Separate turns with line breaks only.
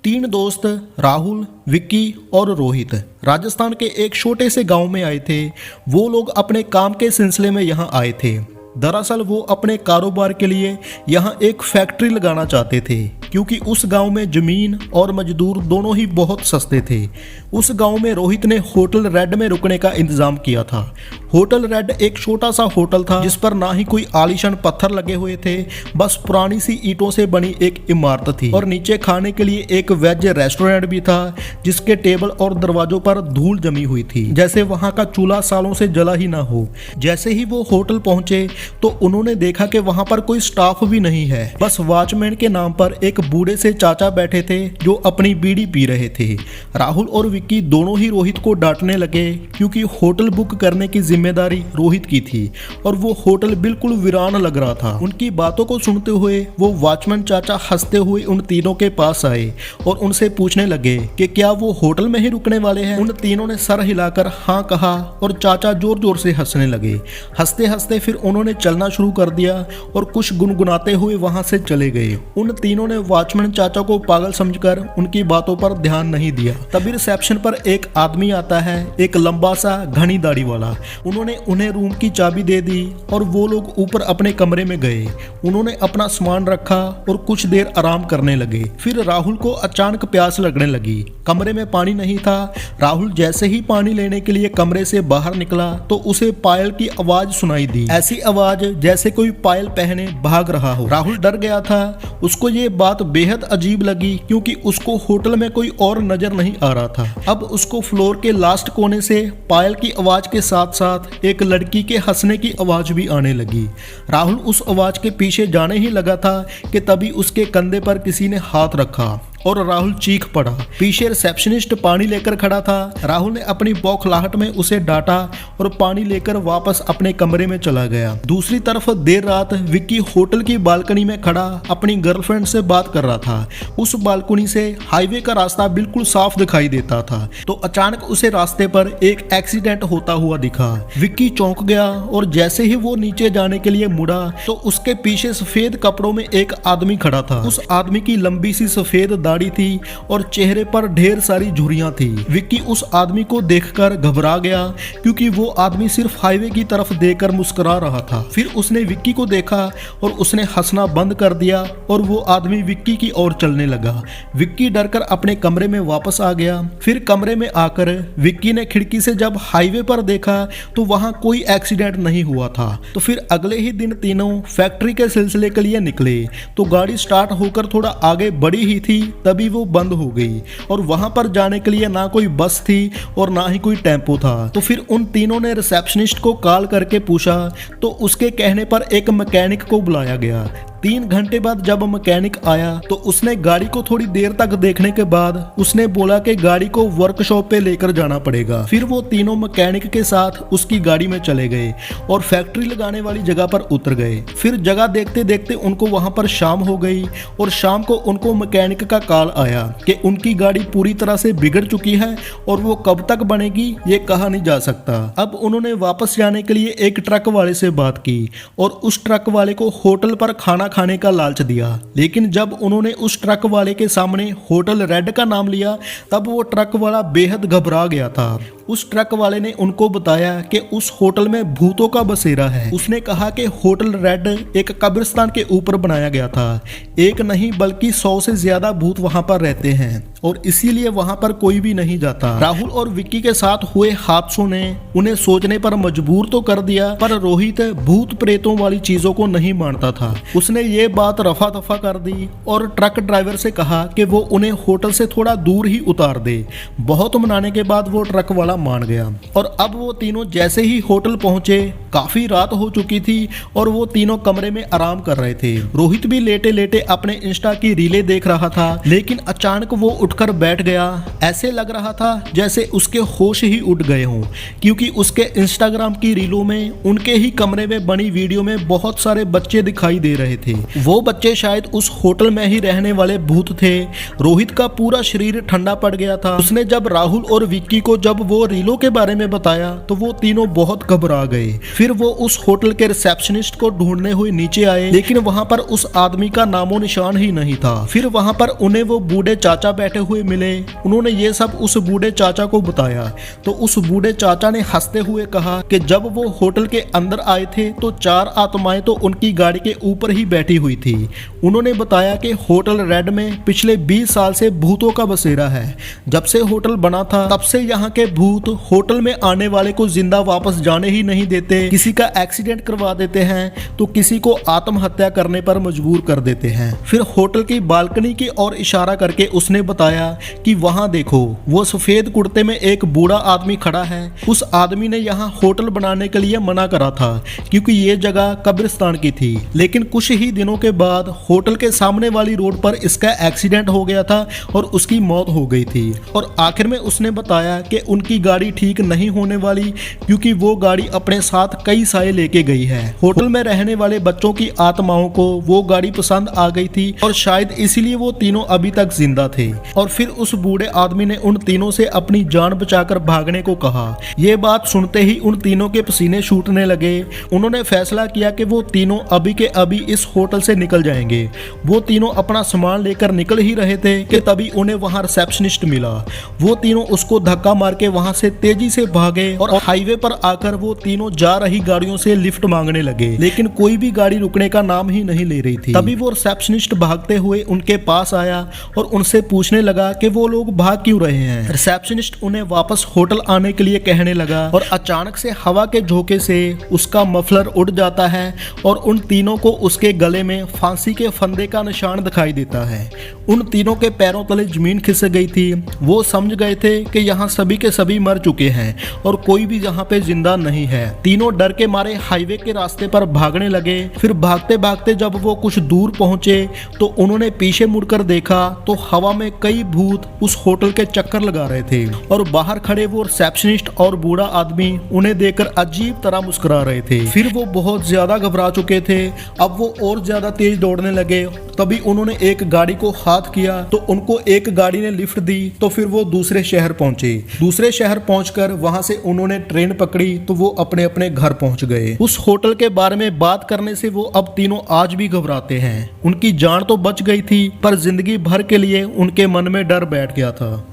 तीन दोस्त राहुल, विक्की और रोहित राजस्थान के एक छोटे से गांव में आए थे। वो लोग अपने काम के सिलसिले में यहाँ आए थे। दरअसल वो अपने कारोबार के लिए यहाँ एक फैक्ट्री लगाना चाहते थे, क्योंकि उस गांव में जमीन और मजदूर दोनों ही बहुत सस्ते थे। उस गांव में रोहित ने होटल रेड में रुकने का इंतजाम किया था। होटल रेड एक छोटा सा होटल था, जिस पर ना ही कोई आलीशान पत्थर लगे हुए थे, बस पुरानी सी ईंटों से बनी एक इमारत थी। और नीचे खाने के लिए एक वेज रेस्टोरेंट भी था, जिसके टेबल और दरवाजों पर धूल जमी हुई थी, जैसे वहां का चूल्हा सालों से जला ही ना हो। जैसे ही वो होटल पहुंचे तो उन्होंने देखा कि वहां पर कोई स्टाफ भी नहीं है, बस वॉचमैन के नाम पर एक बूढ़े से चाचा बैठे थे जो अपनी बीड़ी पी रहे थे। राहुल और विक्की दोनों ही रोहित को डांटने लगे, क्योंकि होटल बुक करने की जिम्मेदारी रोहित की थी और वो होटल बिल्कुल वीरान लग रहा था। उनकी बातों को सुनते हुए वो वॉचमैन चाचा हंसते हुए उन तीनों के पास आए और उनसे पूछने लगे कि क्या वो होटल में ही रुकने वाले हैं। उन तीनों ने सर हिलाकर हाँ कहा और चाचा जोर जोर से हंसने लगे। हंसते हंसते फिर उन्होंने चलना शुरू कर दिया और कुछ गुनगुनाते हुए वहां से चले गए। उन तीनों ने वॉचमैन चाचा को पागल समझकर उनकी बातों पर ध्यान नहीं दिया। तभी रिसेप्शन पर एक आदमी आता है, एक लंबा सा घनी दाढ़ी वाला। उन्होंने उन्हें रूम की चाबी दे दी और वो लोग ऊपर अपने कमरे में गए। उन्होंने अपना सामान रखा और कुछ देर आराम करने लगे। फिर राहुल को अचानक प्यास लगने लगी। कमरे में पानी नहीं था। राहुल जैसे ही पानी लेने के लिए कमरे से बाहर निकला तो उसे पायल की आवाज सुनाई दी, ऐसी आवाज जैसे कोई पायल पहने भाग रहा हो। राहुल डर गया था। उसको ये बात बेहद अजीब लगी, क्योंकि उसको होटल में कोई और नजर नहीं आ रहा था। अब उसको फ्लोर के लास्ट कोने से पायल की आवाज के साथ साथ एक लड़की के हंसने की आवाज भी आने लगी। राहुल उस आवाज के पीछे जाने ही लगा था कि तभी उसके कंधे पर किसी ने हाथ रखा और राहुल चीख पड़ा। पीछे रिसेप्शनिस्ट पानी लेकर खड़ा था। राहुल ने अपनी बौखलाहट में उसे डांटा और पानी लेकर वापस अपने कमरे में चला गया। दूसरी तरफ देर रात विक्की होटल की बालकनी में खड़ा अपनी गर्लफ्रेंड से बात कर रहा था। उस बालकनी से हाईवे का रास्ता बिल्कुल साफ दिखाई देता था। तो अचानक उसे रास्ते पर एक एक्सीडेंट होता हुआ दिखा। विक्की चौंक गया और जैसे ही वो नीचे जाने के लिए मुड़ा तो उसके पीछे सफेद कपड़ों में एक आदमी खड़ा था। उस आदमी की लंबी सी सफेद दाढ़ी थी और चेहरे पर ढेर सारी झुर्रियां थी। विक्की उस आदमी को देखकर घबरा गया, क्योंकि वो आदमी सिर्फ हाईवे की तरफ देखकर मुस्कुरा रहा था। फिर उसने विक्की को देखा और उसने हंसना बंद कर दिया और वो आदमी विक्की की ओर चलने लगा। विक्की डरकर अपने कमरे में वापस आ गया। फिर कमरे में आकर विक्की ने खिड़की से जब हाईवे पर देखा तो वहां कोई एक्सीडेंट नहीं हुआ था। तो फिर अगले ही दिन तीनों फैक्ट्री के सिलसिले के लिए निकले। तो गाड़ी स्टार्ट होकर थोड़ा आगे बढ़ी ही थी, तभी वो बंद हो गई और वहां पर जाने के लिए ना कोई बस थी और ना ही कोई टेम्पो था। तो फिर उन तीनों ने रिसेप्शनिस्ट को कॉल करके पूछा तो उसके कहने पर एक मैकेनिक को बुलाया गया। 3 घंटे बाद जब मैकेनिक आया तो उसने गाड़ी को थोड़ी देर तक देखने के बाद उसने बोला कि गाड़ी को वर्कशॉप पे लेकर जाना पड़ेगा। फिर वो तीनों मैकेनिक के साथ उसकी गाड़ी में चले गए और फैक्ट्री लगाने वाली जगह पर उतर गए। फिर जगह देखते देखते उनको वहां पर शाम हो गई और शाम को उनको मैकेनिक का कॉल आया कि उनकी गाड़ी पूरी तरह से बिगड़ चुकी है और वो कब तक बनेगी ये कहा नहीं जा सकता। अब उन्होंने वापस जाने के लिए एक ट्रक वाले से बात की और उस ट्रक वाले को होटल पर खाना खाने का लालच दिया। लेकिन जब उन्होंने उस ट्रक वाले के सामने होटल रेड का नाम लिया तब वो ट्रक वाला बेहद घबरा गया था। उस ट्रक वाले ने उनको बताया कि उस होटल में भूतों का बसेरा है। उसने कहा कि होटल रेड एक कब्रिस्तान के ऊपर बनाया गया था। एक नहीं बल्कि 100 से ज्यादा भूत वहां पर रहते हैं और इसीलिए वहां पर कोई भी नहीं जाता। राहुल और विक्की के साथ हुए हादसों ने उन्हें सोचने पर मजबूर तो कर दिया, पर रोहित भूत प्रेतों वाली चीजों को नहीं मानता था। उसने ये बात रफा दफा कर दी और ट्रक ड्राइवर से कहा कि वो उन्हें होटल से थोड़ा दूर ही उतार दे। बहुत मनाने के बाद वो ट्रक वाला मान गया और अब वो तीनों जैसे ही होटल पहुंचे, काफी रात हो चुकी थी और वो तीनों कमरे में आराम कर रहे थे। रोहित भी लेटे लेटे अपने इंस्टा की रीलें देख रहा था, लेकिन अचानक वो उठकर बैठ गया। ऐसे लग रहा था जैसे उसके होश ही उड़ गए हों, क्योंकि उसके इंस्टाग्राम की रीलों में उनके ही कमरे में बनी वीडियो में बहुत सारे बच्चे दिखाई दे रहे थे। वो बच्चे शायद उस होटल में ही रहने वाले भूत थे। रोहित का पूरा शरीर ठंडा पड़ गया था। उसने जब राहुल और विक्की को जब वो वो रीलो के बारे में बताया तो वो तीनों बहुत घबरा गए। फिर वो उस होटल के रिसेप्शनिस्ट को ढूंढने हुए नीचे आए, लेकिन वहाँ पर उस आदमी का नामो निशान ही नहीं था। फिर वहाँ पर उन्हें वो बूढ़े चाचा बैठे हुए मिले। उन्होंने ये सब उस बूढ़े चाचा को बताया तो उस बूढ़े चाचा ने हंसते हुए कहा कि जब वो होटल के अंदर आए थे तो 4 आत्माएं तो उनकी गाड़ी के ऊपर ही बैठी हुई थी। उन्होंने बताया कि होटल रेड में पिछले 20 साल से भूतों का बसेरा है। जब से होटल बना था तब से यहाँ के भूत होटल में आने वाले को जिंदा वापस जाने ही नहीं देते, किसी का एक्सीडेंट करवा देते हैं तो किसी को आत्महत्या करने पर मजबूर कर देते हैं। फिर होटल की बालकनी की ओर इशारा करके उसने बताया कि वहां देखो, वो सफेद कुर्ते में एक बूढ़ा आदमी खड़ा है। उस आदमी ने यहाँ होटल बनाने के लिए मना करा था क्योंकि ये जगह कब्रिस्तान की थी, लेकिन कुछ ही दिनों के बाद होटल के सामने वाली रोड पर इसका एक्सीडेंट हो गया था और उसकी मौत हो गई थी। और आखिर में उसने बताया कि उनकी गाड़ी ठीक नहीं होने वाली क्योंकि वो गाड़ी अपने साथ कई साए लेके गई है। होटल में रहने वाले बच्चों की आत्माओं को वो गाड़ी पसंद आ गई थी और शायद इसीलिए वो तीनों अभी तक जिंदा थे। और फिर उस बूढ़े आदमी ने उन तीनों से अपनी जान बचाकर भागने को कहा। ये बात सुनते ही उन तीनों के पसीने छूटने लगे। उन्होंने फैसला किया कि वो तीनों अभी के अभी इस होटल से निकल जाएंगे। वो तीनों अपना सामान लेकर निकल ही रहे थे कि तभी उन्हें वहां रिसेप्शनिस्ट मिला। वो तीनों उसको धक्का मार के वहां से तेजी से भागे और हाईवे पर आकर वो तीनों जा रही गाड़ियों से लिफ्ट मांगने लगे, लेकिन कोई भी गाड़ी रुकने का नाम ही नहीं ले रही थी। तभी वो रिसेप्शनिस्ट भागते हुए उनके पास आया और उनसे पूछने लगा कि वो लोग भाग क्यों रहे हैं। रिसेप्शनिस्ट उन्हें वापस होटल आने के लिए कहने लगा और अचानक से हवा के झोंके से उसका मफलर उड़ जाता है और उन तीनों को उसके गले में फांसी के फंदे का निशान दिखाई देता है। उन तीनों के पैरों तले जमीन खिसक गई थी। वो समझ गए थे कि यहाँ सभी के सभी मर चुके हैं और कोई भी यहाँ पे जिंदा नहीं है। तीनों डर के मारे हाईवे के रास्ते पर भागने लगे। फिर भागते भागते जब वो कुछ दूर पहुंचे तो उन्होंने पीछे मुड़कर देखा तो हवा में कई भूत उस होटल के चक्कर लगा रहे थे और बाहर खड़े वो रिसेप्शनिस्ट और बूढ़ा आदमी उन्हें देखकर अजीब तरह मुस्कुरा रहे थे। फिर वो बहुत ज्यादा घबरा चुके थे। अब वो और ज्यादा तेज दौड़ने लगे। तभी उन्होंने एक गाड़ी को हाथ किया तो उनको एक गाड़ी ने लिफ्ट दी। तो फिर वो दूसरे शहर पहुंचे। दूसरे शहर पहुंचकर वहां से उन्होंने ट्रेन पकड़ी तो वो अपने अपने घर पहुंच गए। उस होटल के बारे में बात करने से वो अब तीनों आज भी घबराते हैं। उनकी जान तो बच गई थी पर जिंदगी भर के लिए उनके मन में डर बैठ गया था।